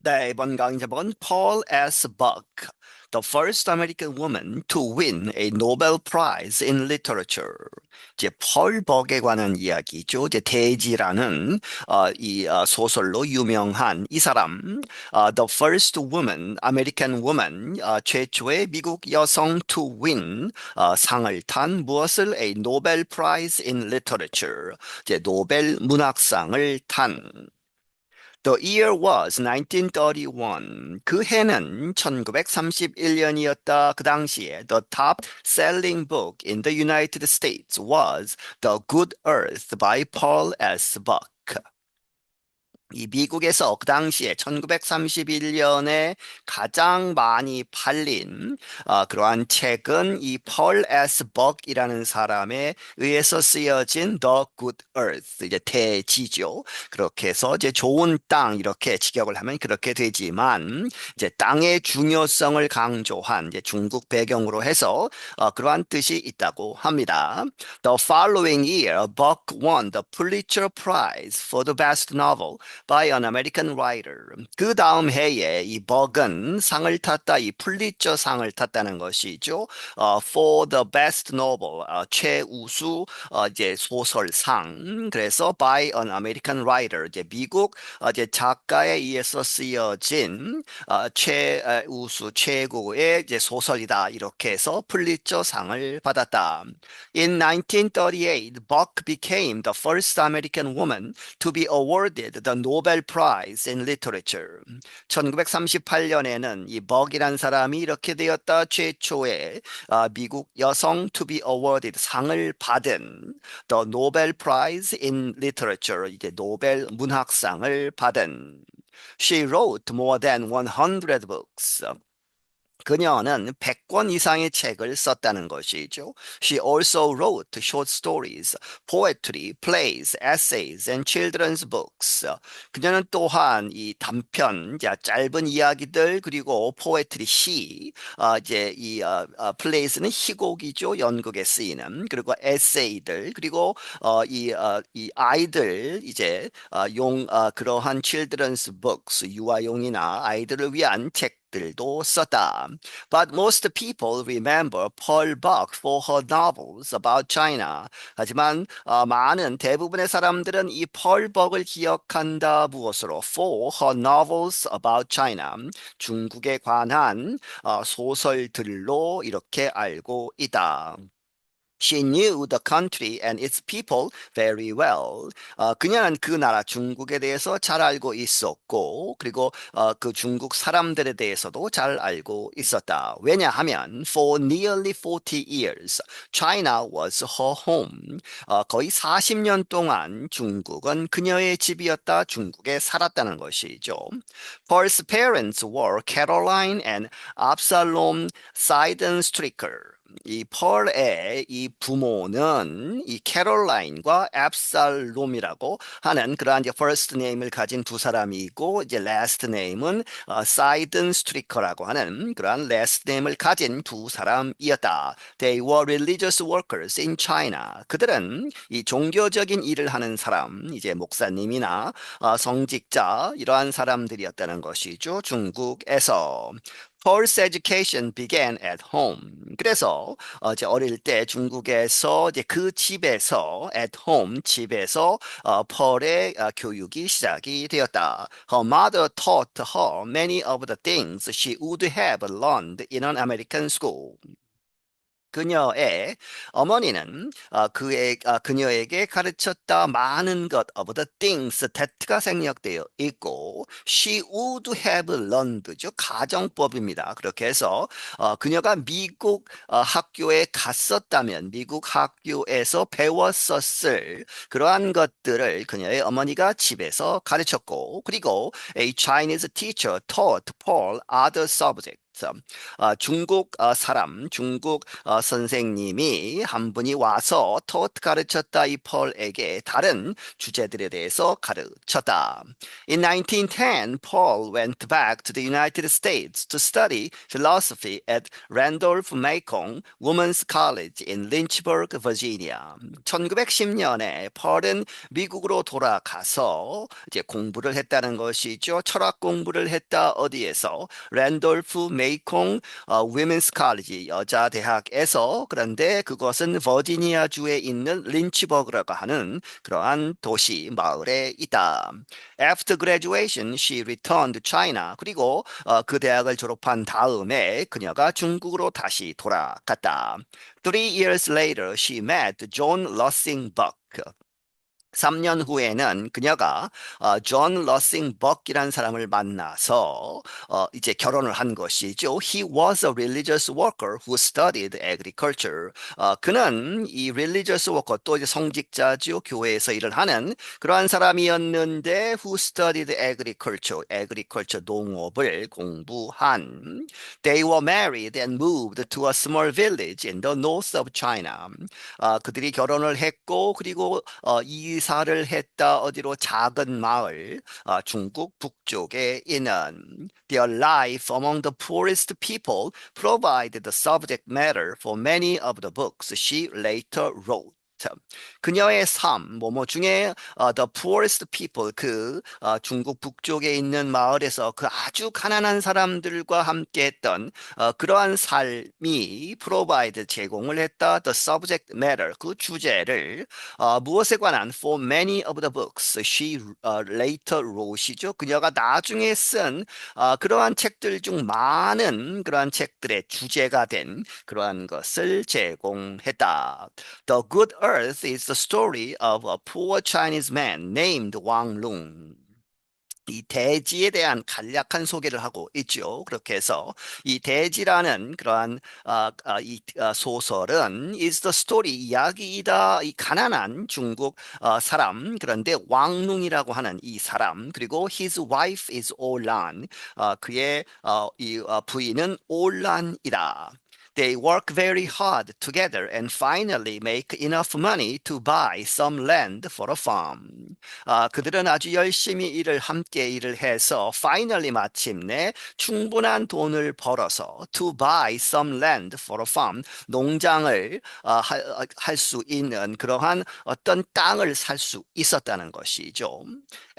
네, 이번 강의 제목은 Paul S. Buck, the first American woman to win a Nobel Prize in Literature. 이제 펄 벅에 관한 이야기죠. 이제 대지라는 소설로 유명한 이 사람, the first woman, American woman, 최초의 미국 여성 to win 상을 탄 무엇을 a Nobel Prize in Literature, 이제 노벨 문학상을 탄. The year was 1931. 그 해는 1931년이었다. 그 당시에 the top selling book in the United States was The Good Earth by Paul S. Buck. 이 미국에서 그 당시에 1931년에 가장 많이 팔린 그러한 책은 이 펄 S. 벅이라는 사람에 의해서 쓰여진 The Good Earth, 이제 대지죠. 그렇게 해서 이제 좋은 땅 이렇게 직역을 하면 그렇게 되지만 이제 땅의 중요성을 강조한 이제 중국 배경으로 해서 그러한 뜻이 있다고 합니다. The following year, Buck won the Pulitzer Prize for the best novel by an American writer. 그 다음 해에 이 버건 상을 탔다, 이 풀리처 상을 탔다는 것이죠. For the best novel, 최우수 이제 소설상. 그래서 by an American writer, 이제 미국 이제 작가에 의해서 쓰여진 최우수 최고의 이제 소설이다. 이렇게 해서 풀리처 상을 받았다. In 1938, Buck became the first American woman to be awarded the Nobel Prize in Literature. 1938년에는 이 벅이란 사람이 이렇게 되었다. 최초의 미국 여성 to be awarded 상을 받은 the Nobel Prize in Literature, 이제 노벨 문학상을 받은. She wrote more than 100 books. 그녀는 100권 이상의 책을 썼다는 것이죠. She also wrote short stories, poetry, plays, essays, and children's books. 그녀는 또한 이 단편, 짧은 이야기들 그리고 poetry, 시, 이제 plays는 희곡이죠. 연극에 쓰이는 그리고 에세이들 그리고 이 아이들 이제 그러한 children's books, 유아용이나 아이들을 위한 책 들도 썼다. But most people remember Pearl Buck for her novels about China. 하지만 많은 대부분의 사람들은 이 펄 벅을 기억한다 무엇으로? For her novels about China. 중국에 관한 소설들로 이렇게 알고 있다. She knew the country and its people very well. 그녀는 그 나라 중국에 대해서 잘 알고 있었고, 그리고 그 중국 사람들에 대해서도 잘 알고 있었다. 왜냐하면 for nearly 40 years, China was her home. 거의 40년 동안 중국은 그녀의 집이었다. 중국에 살았다는 것이죠. Paul's parents were Caroline and Absalom Seidenstricker. 이 펄의 이 부모는 이 캐롤라인과 앱살롬이라고 하는 그러한 이제 first name을 가진 두 사람이고 이제 last name은 사이든 스트리커라고 하는 그러한 last name을 가진 두 사람이었다. They were religious workers in China. 그들은 이 종교적인 일을 하는 사람, 이제 목사님이나 성직자 이러한 사람들이었다는 것이죠. 중국에서. Paul's education began at home. 그래서 이제 어릴 때 중국에서 이제 그 집에서 at home 집에서 펄의 교육이 시작이 되었다. Her mother taught her many of the things she would have learned in an American school. 그녀의 어머니는 그녀에게 가르쳤다 많은 것 of the things that가 생략되어 있고 she would have learned죠. 가정법입니다. 그렇게 해서 그녀가 미국 학교에 갔었다면 미국 학교에서 배웠었을 그러한 것들을 그녀의 어머니가 집에서 가르쳤고 그리고 a Chinese teacher taught Paul other subjects. 중국 사람, 중국 선생님이 한 분이 와서 taught 가르쳤다 이 펄에게 다른 주제들에 대해서 가르쳤다. In 1910, Paul went back to the United States to study philosophy at Randolph-Macon Women's College in Lynchburg, Virginia. 1910년에 펄은 미국으로 돌아가서 이제 공부를 했다는 것이죠. 철학 공부를 했다 어디에서? 랜돌프 메이콩 위멘스 칼리지 여자 대학에서. 그런데 그것은 버지니아주에 있는 린치버그라고 하는 그러한 도시 마을에 있다. After graduation, she returned to China. 그리고 그 대학을 졸업한 다음에 그녀가 중국으로 다시 돌아갔다. 3 years later, she met John Lossing Buck. 3년 후에는 그녀가 존 러싱 버키라는 사람을 만나서 이제 결혼을 한 것이죠. He was a religious worker who studied agriculture. 그는 이 religious worker 또 이제 성직자죠. 교회에서 일을 하는 그러한 사람이었는데 who studied agriculture 농업을 공부한. They were married and moved to a small village in the north of China. 그들이 결혼을 했고 그리고 이사를 했다 어디로 작은 마을 중국 북쪽에 있는. Their life among the poorest people provided the subject matter for many of the books she later wrote. 그녀의 삶, 뭐뭐 중에 the poorest people, 중국 북쪽에 있는 마을에서 그 아주 가난한 사람들과 함께했던 그러한 삶이 provide 제공을 했다. The subject matter, 그 주제를 무엇에 관한 for many of the books she later wrote이죠. 그녀가 나중에 쓴 그러한 책들 중 많은 그러한 책들의 주제가 된 그러한 것을 제공했다. The Good Earth is the story of a poor Chinese man named Wang Lung. 이 대지에 대한 간략한 소개를 하고 있죠. 그렇게 해서 이 대지라는 그러한 소설은 is the story 이야기이다. 이 가난한 중국 사람 그런데 왕룽이라고 하는 이 사람 그리고 his wife is 올란 그의 이 부인은 올란이다. They work very hard together and finally make enough money to buy some land for a farm. 그들은 아주 열심히 함께 일을 해서 finally 마침내 충분한 돈을 벌어서 to buy some land for a farm. 농장을 할 수 있는 그러한 어떤 땅을 살 수 있었다는 것이죠.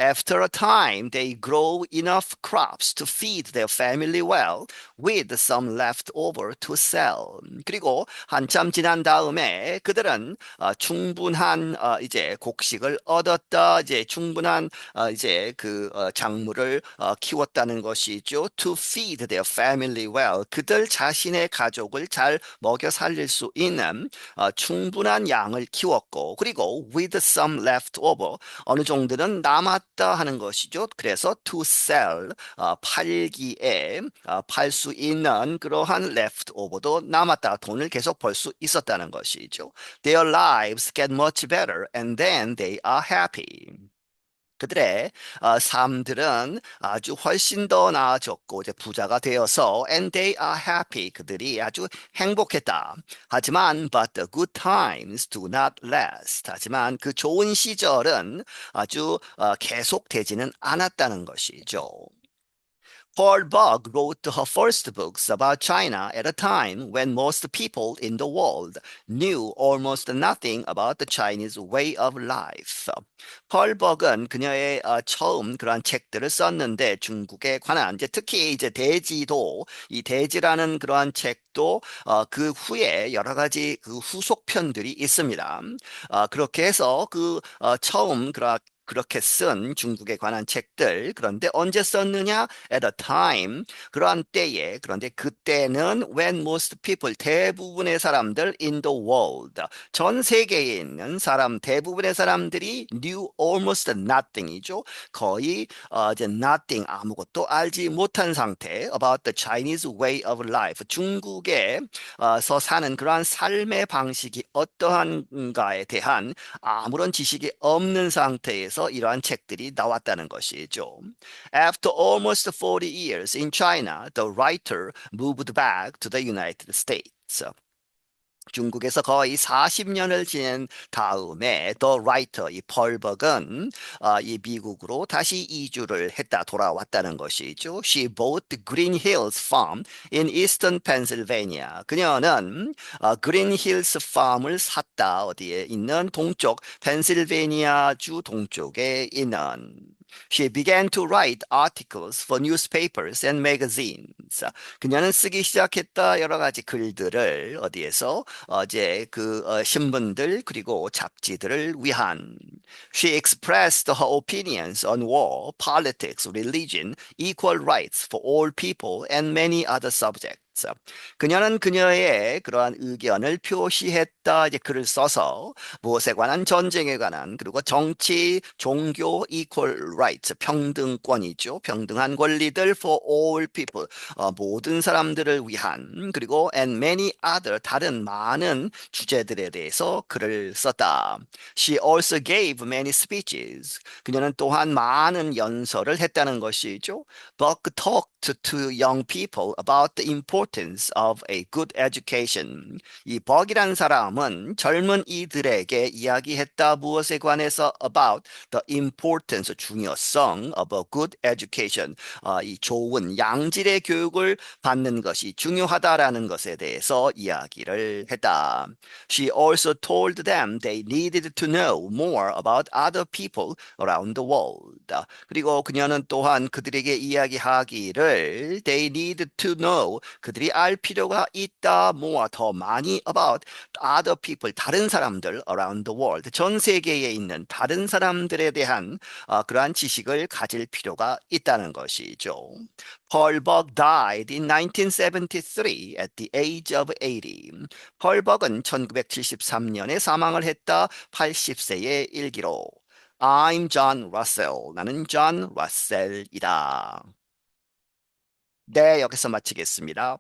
After a time, they grow enough crops to feed their family well, with some left over to sell. 그리고 한참 지난 다음에 그들은 충분한 이제 곡식을 얻었다. 이제 충분한 이제 작물을 키웠다는 것이죠. To feed their family well. 그들 자신의 가족을 잘 먹여 살릴 수 있는 충분한 양을 키웠고 그리고 with some left over. 어느 정도는 남았다 하는 것이죠. 그래서 to sell 팔기에 팔 수 있는 그러한 left over도 남았다. 돈을 계속 벌 수 있었다는 것이죠. Their lives get much better and then they are happy. 그들의 삶들은 아주 훨씬 더 나아졌고 이제 부자가 되어서 and they are happy. 그들이 아주 행복했다. 하지만 but the good times do not last. 하지만 그 좋은 시절은 아주 계속되지는 않았다는 것이죠. Paul Bug wrote her first books about China at a time when most people in the world knew almost nothing about the Chinese way of life. 펄 버그는 그녀의 처음 그러한 책들을 썼는데 중국에 관한 이제 특히 이제 대지도 이 대지라는 그러한 책도 그 후에 여러 가지 그 후속편들이 있습니다. 그렇게 해서 처음 그렇게 쓴 중국에 관한 책들. 그런데 언제 썼느냐? At a time. 그러한 때에. 그런데 그때는 when most people, 대부분의 사람들 in the world. 전 세계에 있는 대부분의 사람들이 knew almost nothing이죠. 거의 이제 nothing, 아무것도 알지 못한 상태. About the Chinese way of life. 중국에서 사는 그러한 삶의 방식이 어떠한가에 대한 아무런 지식이 없는 상태에서 대해서 이러한 책들이 나왔다는 것이죠. After almost 40 years in China, the writer moved back to the United States. 중국에서 거의 40년을 지낸 다음에 더 라이터 이 펄벅은 이 미국으로 다시 이주를 했다 돌아왔다는 것이죠. She bought the Green Hills Farm in Eastern Pennsylvania. 그녀는 그린 힐스 팜을 샀다. 어디에 있는 동쪽 펜실베니아주 동쪽에 있는 She began to write articles for newspapers and magazines. 그녀는 쓰기 시작했다 여러 가지 글들을 어디에서 이제 신문들 그리고 잡지들을 위한 She expressed her opinions on war, politics, religion, equal rights for all people, and many other subjects. 그녀는 그녀의 그러한 의견을 표시했다. 이제 글을 써서 무엇에 관한 전쟁에 관한 그리고 정치, 종교, equal rights 평등권이죠. 평등한 권리들 for all people 모든 사람들을 위한 그리고 and many other 다른 많은 주제들에 대해서 글을 썼다. She also gave many speeches. 그녀는 또한 많은 연설을 했다는 것이죠. Buck talked to young people about the importance of a good education. 이 벅이란 사람은 젊은 이들에게 이야기했다. 무엇에 관해서 about the importance 중요성 of a good education. 이 좋은 양질의 교육을 받는 것이 중요하다라는 것에 대해서 이야기를 했다. She also told them they needed to know more about other people around the world. 그리고 그녀는 또한 그들에게 이야기하기를 they needed to know 그들이 알 필요가 있다 more 더 많이 about other people 다른 사람들 around the world 전 세계에 있는 다른 사람들에 대한 그러한 지식을 가질 필요가 있다는 것이죠. Paul Buck died in 1973 at the age of 80. 펄 벅은 1973년에 사망을 했다. 80세의 일기로. I'm John Russell. 나는 존 러셀이다. 네, 여기서 마치겠습니다.